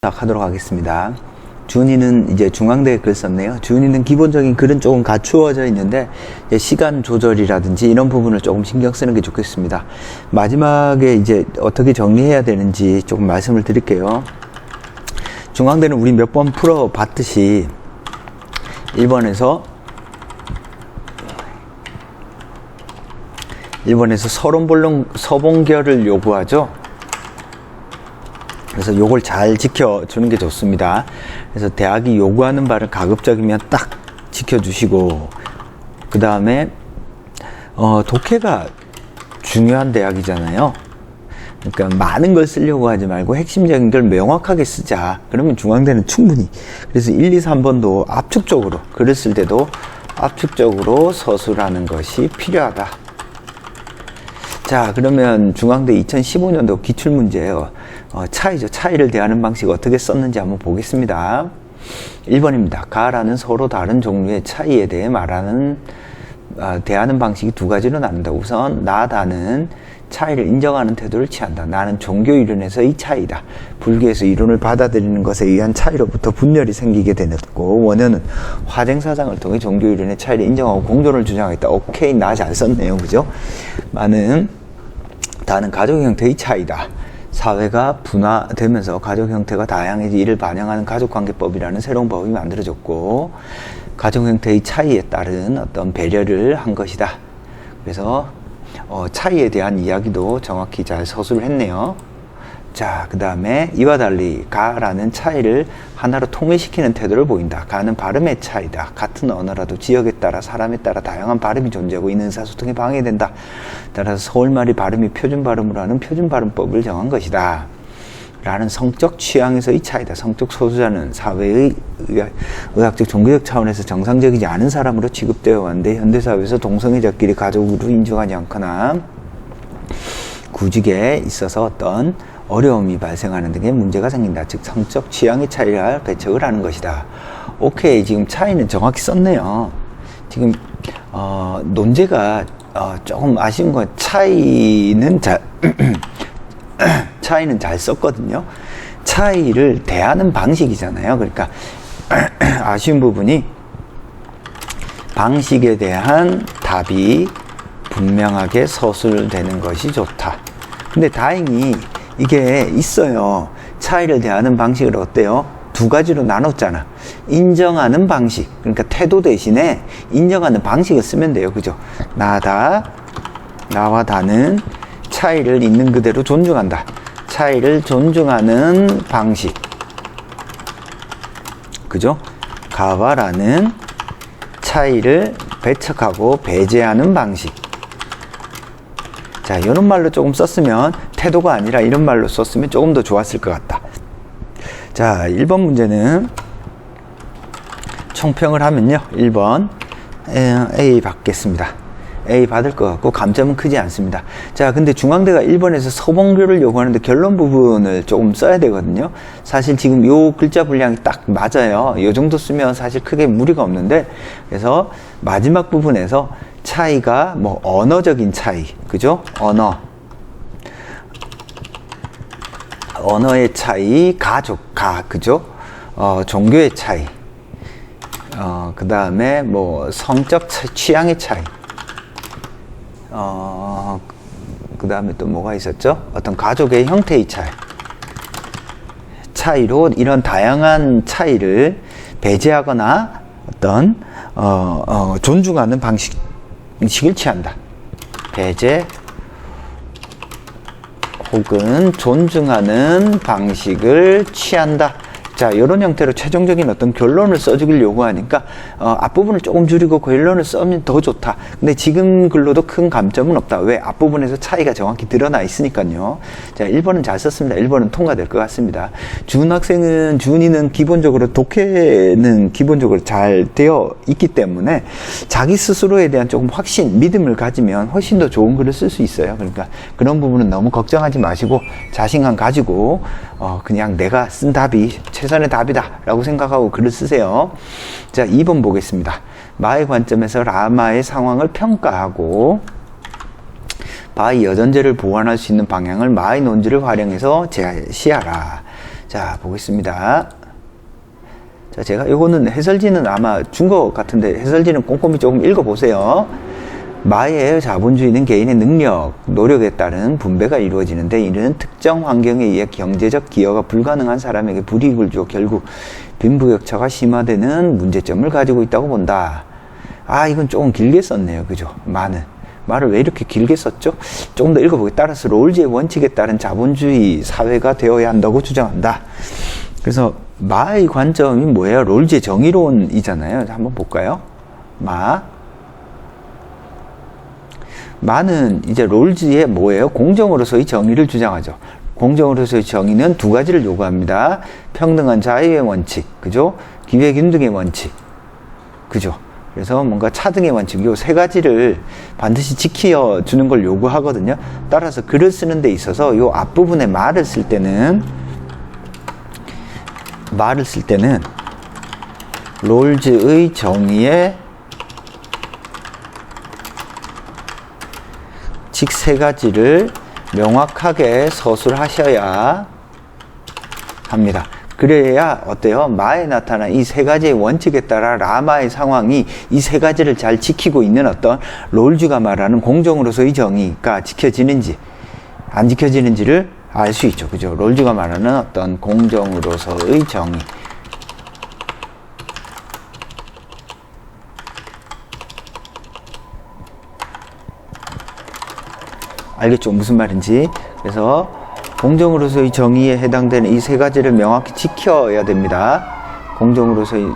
하도록 하겠습니다. 준이는 이제 중앙대에 글 썼네요. 준이는 기본적인 글은 조금 갖추어져 있는데 시간 조절이라든지 이런 부분을 조금 신경 쓰는 게 좋겠습니다. 마지막에 이제 어떻게 정리해야 되는지 조금 말씀을 드릴게요. 중앙대는 우리 몇 번 풀어봤듯이 1번에서 서본결을 요구하죠. 그래서 요걸 잘 지켜주는 게 좋습니다. 그래서 대학이 요구하는 바를 가급적이면 딱 지켜주시고, 그 다음에 독해가 중요한 대학이잖아요. 그러니까 많은 걸 쓰려고 하지 말고 핵심적인 걸 명확하게 쓰자. 그러면 중앙대는 충분히. 그래서 1, 2, 3번도 압축적으로, 글을 쓸 때도 압축적으로 서술하는 것이 필요하다. 자, 그러면 중앙대 2015년도 기출문제예요. 차이죠. 차이를 대하는 방식 어떻게 썼는지 한번 보겠습니다. 1번입니다. 가라는 서로 다른 종류의 차이에 대해 대하는 방식이 두 가지로 나눈다. 우선 나다는 차이를 인정하는 태도를 취한다. 나는 종교 이론에서의 차이다. 불교에서 이론을 받아들이는 것에 의한 차이로부터 분열이 생기게 되었고, 원효는 화쟁사상을 통해 종교 이론의 차이를 인정하고 공존을 주장하겠다. 오케이, 나 잘 썼네요. 그죠? 다는 가족 형태의 차이다. 사회가 분화되면서 가족 형태가 다양해지 이를 반영하는 가족관계법이라는 새로운 법이 만들어졌고, 가족 형태의 차이에 따른 어떤 배려를 한 것이다. 그래서 차이에 대한 이야기도 정확히 잘 서술을 했네요. 자, 그 다음에 이와 달리 가라는 차이를 하나로 통일시키는 태도를 보인다. 가는 발음의 차이다. 같은 언어라도 지역에 따라 사람에 따라 다양한 발음이 존재하고 이는 의사소통에 방해된다. 따라서 서울말이 발음이 표준 발음으로 하는 표준 발음법을 정한 것이다. 라는 성적 취향에서의 차이다. 성적 소수자는 사회의 의학적 종교적 차원에서 정상적이지 않은 사람으로 취급되어 왔는데 현대사회에서 동성애자끼리 가족으로 인정하지 않거나 구직에 있어서 어떤 어려움이 발생하는 등의 문제가 생긴다. 즉 성적 취향의 차이를 배척을 하는 것이다. 오케이, 지금 차이는 정확히 썼네요. 지금 논제가 조금 아쉬운 건 차이는 잘 썼거든요. 차이를 대하는 방식이잖아요. 그러니까 아쉬운 부분이 방식에 대한 답이 분명하게 서술되는 것이 좋다. 근데 다행히 이게 있어요. 차이를 대하는 방식을 어때요? 두 가지로 나눴잖아. 인정하는 방식, 그러니까 태도 대신에 인정하는 방식을 쓰면 돼요. 그죠? 나와 다는 차이를 있는 그대로 존중한다. 차이를 존중하는 방식. 그죠? 가와 라는 차이를 배척하고 배제하는 방식. 자, 이런 말로 조금 썼으면, 태도가 아니라 이런 말로 썼으면 조금 더 좋았을 것 같다. 자, 1번 문제는 총평을 하면요. 1번 A 받겠습니다. A 받을 것 같고 감점은 크지 않습니다. 자, 근데 중앙대가 1번에서 서본결을 요구하는데 결론 부분을 조금 써야 되거든요. 사실 지금 요 글자 분량이 딱 맞아요. 요 정도 쓰면 사실 크게 무리가 없는데, 그래서 마지막 부분에서 차이가 뭐 언어적인 차이, 그죠? 언어의 차이, 그죠? 종교의 차이, 그 다음에 뭐 성적 취향의 차이, 그 다음에 또 뭐가 있었죠? 어떤 가족의 형태의 차이로 이런 다양한 차이를 배제하거나 어떤 존중하는 방식을 취한다. 배제 혹은 존중하는 방식을 취한다. 자, 이런 형태로 최종적인 어떤 결론을 써주길 요구하니까 앞부분을 조금 줄이고 결론을 써면 더 좋다. 근데 지금 글로도 큰 감점은 없다. 왜? 앞부분에서 차이가 정확히 드러나 있으니까요. 자, 1번은 잘 썼습니다. 1번은 통과될 것 같습니다. 준이는 기본적으로 독해는 기본적으로 잘 되어 있기 때문에 자기 스스로에 대한 조금 확신, 믿음을 가지면 훨씬 더 좋은 글을 쓸 수 있어요. 그러니까 그런 부분은 너무 걱정하지 마시고 자신감 가지고 그냥 내가 쓴 답이 최선의 답이다 라고 생각하고 글을 쓰세요. 자, 2번 보겠습니다. 마의 관점에서 라마의 상황을 평가하고 바의 여전제를 보완할 수 있는 방향을 마의 논지를 활용해서 제시하라. 자, 보겠습니다. 자, 제가 요거는 해설지는 아마 준 것 같은데 해설지는 꼼꼼히 조금 읽어보세요. 마의 자본주의는 개인의 능력, 노력에 따른 분배가 이루어지는데 이는 특정 환경에 의해 경제적 기여가 불가능한 사람에게 불이익을 주어 결국 빈부격차가 심화되는 문제점을 가지고 있다고 본다. 아, 이건 조금 길게 썼네요. 그죠? 말을 왜 이렇게 길게 썼죠? 조금 더 읽어보게. 따라서 롤즈의 원칙에 따른 자본주의 사회가 되어야 한다고 주장한다. 그래서 마의 관점이 뭐예요? 롤즈의 정의론이잖아요. 한번 볼까요? 마는 이제 롤즈의 뭐예요? 공정으로서의 정의를 주장하죠. 공정으로서의 정의는 두 가지를 요구합니다. 평등한 자유의 원칙, 그죠? 기회균등의 원칙, 그죠? 그래서 뭔가 차등의 원칙, 요 세 가지를 반드시 지켜주는 걸 요구하거든요. 따라서 글을 쓰는 데 있어서 요 앞부분에 말을 쓸 때는 롤즈의 정의에 즉 세 가지를 명확하게 서술하셔야 합니다. 그래야 어때요? 마에 나타난 이 세 가지의 원칙에 따라 라마의 상황이 이 세 가지를 잘 지키고 있는 어떤 롤즈가 말하는 공정으로서의 정의가 지켜지는지 안 지켜지는지를 알 수 있죠. 그죠? 롤즈가 말하는 어떤 공정으로서의 정의. 알겠죠? 무슨 말인지. 그래서 공정으로서의 정의에 해당되는 이 세 가지를 명확히 지켜야 됩니다. 공정으로서의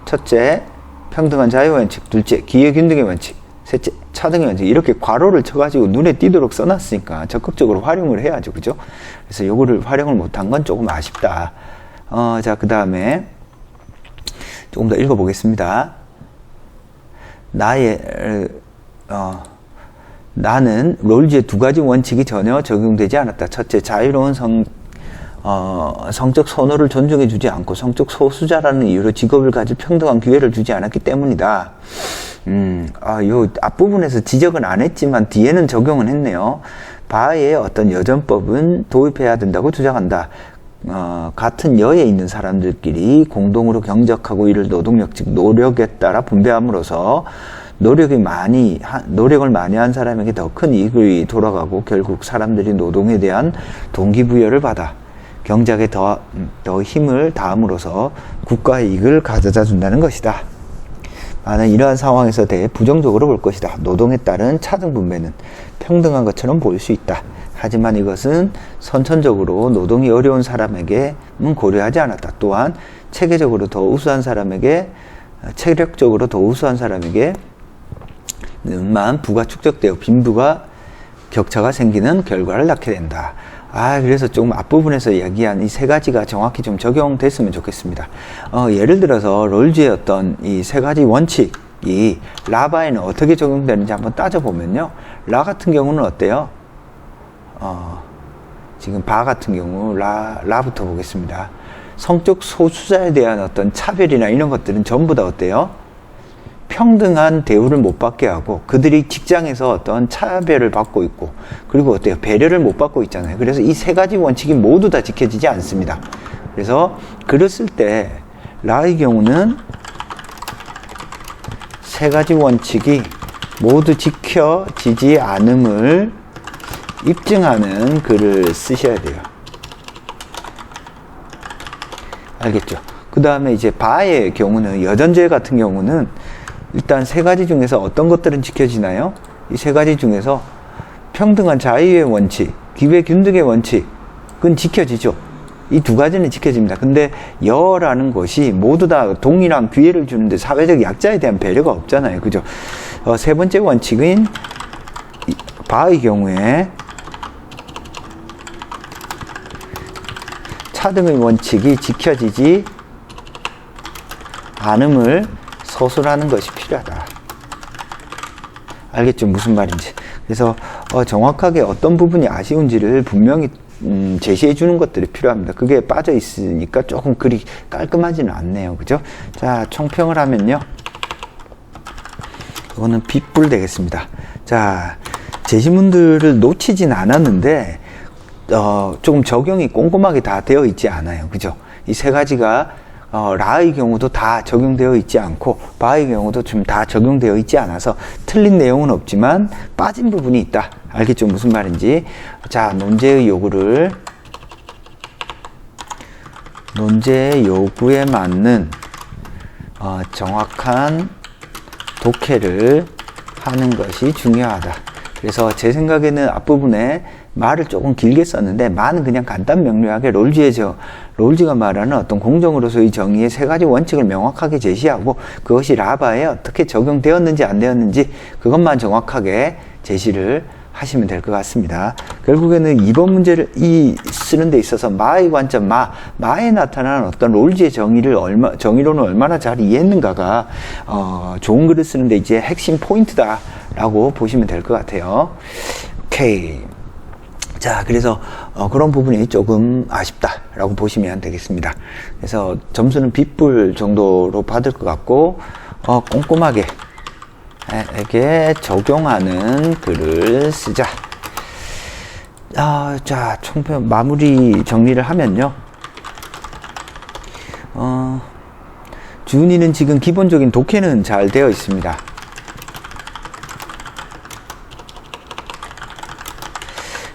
첫째, 평등한 자유 원칙. 둘째, 기회균등의 원칙. 셋째, 차등의 원칙. 이렇게 괄호를 쳐가지고 눈에 띄도록 써놨으니까 적극적으로 활용을 해야죠. 그죠? 그래서 요거를 활용을 못한 건 조금 아쉽다. 자, 그 다음에 조금 더 읽어보겠습니다. 나는 롤즈의 두 가지 원칙이 전혀 적용되지 않았다. 첫째, 자유로운 성적 선호를 존중해주지 않고 성적 소수자라는 이유로 직업을 가질 평등한 기회를 주지 않았기 때문이다. 요 앞부분에서 지적은 안 했지만 뒤에는 적용은 했네요. 바하의 어떤 여전법은 도입해야 된다고 주장한다. 같은 여에 있는 사람들끼리 공동으로 경작하고 이를 노동력, 즉 노력에 따라 분배함으로써 노력을 많이 한 사람에게 더 큰 이익이 돌아가고 결국 사람들이 노동에 대한 동기부여를 받아 경작에 더 힘을 다함으로써 국가의 이익을 가져다 준다는 것이다. 나는 이러한 상황에서 대해 부정적으로 볼 것이다. 노동에 따른 차등 분배는 평등한 것처럼 보일 수 있다. 하지만 이것은 선천적으로 노동이 어려운 사람에게는 고려하지 않았다. 또한 체계적으로 더 우수한 사람에게 체력적으로 더 우수한 사람에게만 부가 축적되어 빈부가 격차가 생기는 결과를 낳게 된다. 그래서 조금 앞부분에서 이야기한 이 세 가지가 정확히 좀 적용됐으면 좋겠습니다. 예를 들어서 롤즈의 어떤 이 세 가지 원칙이 라바에는 어떻게 적용되는지 한번 따져보면요. 라 같은 경우는 어때요? 지금 바 같은 경우 라부터 보겠습니다. 성적 소수자에 대한 어떤 차별이나 이런 것들은 전부 다 어때요? 평등한 대우를 못 받게 하고 그들이 직장에서 어떤 차별을 받고 있고 그리고 어때요? 배려를 못 받고 있잖아요. 그래서 이 세 가지 원칙이 모두 다 지켜지지 않습니다. 그래서 글을 쓸 때 라의 경우는 세 가지 원칙이 모두 지켜지지 않음을 입증하는 글을 쓰셔야 돼요. 알겠죠? 그 다음에 이제 바의 경우는 여전죄 같은 경우는 일단 세 가지 중에서 어떤 것들은 지켜지나요? 이 세 가지 중에서 평등한 자유의 원칙, 기회균등의 원칙은 지켜지죠. 이 두 가지는 지켜집니다. 근데 여라는 것이 모두 다 동일한 기회를 주는데 사회적 약자에 대한 배려가 없잖아요. 그죠? 세 번째 원칙인 바의 경우에 차등의 원칙이 지켜지지 않음을 서술하는 것이 필요하다. 알겠죠? 무슨 말인지. 그래서 정확하게 어떤 부분이 아쉬운지를 분명히 제시해 주는 것들이 필요합니다. 그게 빠져 있으니까 조금 글이 깔끔하지는 않네요. 그죠? 자, 총평을 하면요. 이거는 빗불 되겠습니다. 자, 제시문들을 놓치진 않았는데 조금 적용이 꼼꼼하게 다 되어 있지 않아요. 그죠? 이 세 가지가 라의 경우도 다 적용되어 있지 않고 바의 경우도 좀 다 적용되어 있지 않아서 틀린 내용은 없지만 빠진 부분이 있다. 알겠죠? 무슨 말인지. 자, 논제의 요구에 맞는 정확한 독해를 하는 것이 중요하다. 그래서 제 생각에는 앞부분에 말을 조금 길게 썼는데 말은 그냥 간단 명료하게 롤즈가 말하는 어떤 공정으로서의 정의의 세 가지 원칙을 명확하게 제시하고 그것이 라바에 어떻게 적용되었는지 안 되었는지 그것만 정확하게 제시를 하시면 될 것 같습니다. 결국에는 이번 문제를 쓰는 데 있어서 마의 관점, 마에 나타나는 어떤 롤즈의 정의론을 얼마나 잘 이해했는가가 좋은 글을 쓰는 데 이제 핵심 포인트다라고 보시면 될 것 같아요. 오케이. 자, 그래서 그런 부분이 조금 아쉽다라고 보시면 되겠습니다. 그래서 점수는 B뿔 정도로 받을 것 같고 꼼꼼하게 에게 적용하는 글을 쓰자. 자, 총평 마무리 정리를 하면요. 준이는 지금 기본적인 독해는 잘 되어 있습니다.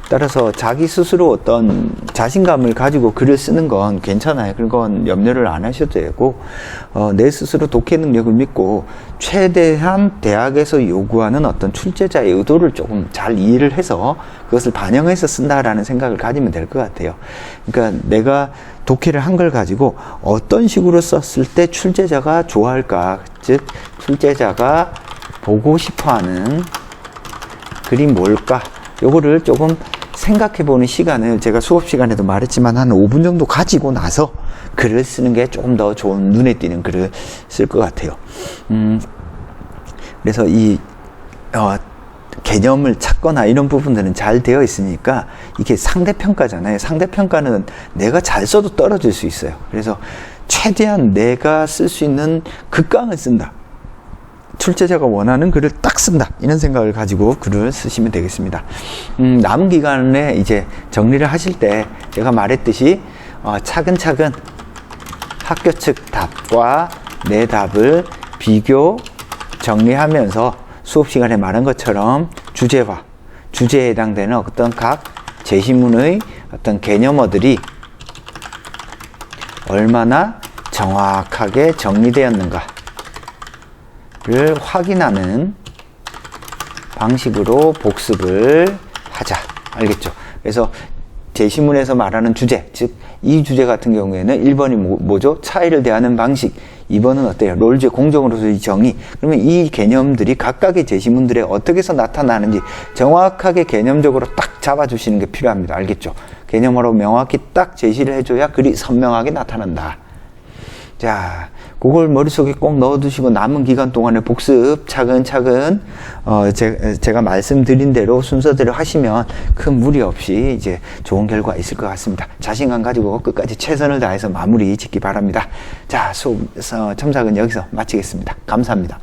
따라서 자기 스스로 어떤 자신감을 가지고 글을 쓰는 건 괜찮아요. 그건 염려를 안 하셔도 되고 내 스스로 독해 능력을 믿고 최대한 대학에서 요구하는 어떤 출제자의 의도를 조금 잘 이해를 해서 그것을 반영해서 쓴다라는 생각을 가지면 될 것 같아요. 그러니까 내가 독해를 한 걸 가지고 어떤 식으로 썼을 때 출제자가 좋아할까, 즉 출제자가 보고 싶어하는 글이 뭘까, 요거를 조금 생각해보는 시간을 제가 수업 시간에도 말했지만 한 5분 정도 가지고 나서 글을 쓰는 게 조금 더 좋은 눈에 띄는 글을 쓸 것 같아요. 그래서 이 개념을 찾거나 이런 부분들은 잘 되어 있으니까 이게 상대평가잖아요. 상대평가는 내가 잘 써도 떨어질 수 있어요. 그래서 최대한 내가 쓸 수 있는 극강을 쓴다. 출제자가 원하는 글을 딱 쓴다. 이런 생각을 가지고 글을 쓰시면 되겠습니다. 남은 기간에 이제 정리를 하실 때 제가 말했듯이 차근차근 학교 측 답과 내 답을 비교 정리하면서 수업 시간에 말한 것처럼 주제와 주제에 해당되는 어떤 각 제시문의 어떤 개념어들이 얼마나 정확하게 정리되었는가 를 확인하는 방식으로 복습을 하자. 알겠죠? 그래서 제시문에서 말하는 주제, 즉 이 주제 같은 경우에는 1번이 뭐죠? 차이를 대하는 방식. 2번은 어때요? 롤즈의 공정으로서의 정의. 그러면 이 개념들이 각각의 제시문들에 어떻게 해서 나타나는지 정확하게 개념적으로 딱 잡아주시는 게 필요합니다. 알겠죠? 개념으로 명확히 딱 제시를 해줘야 글이 선명하게 나타난다. 자, 그걸 머릿속에 꼭 넣어두시고 남은 기간 동안에 복습 차근차근 제가 말씀드린 대로 순서대로 하시면 큰 무리 없이 이제 좋은 결과 있을 것 같습니다. 자신감 가지고 끝까지 최선을 다해서 마무리 짓기 바랍니다. 자, 수업 첨삭은 여기서 마치겠습니다. 감사합니다.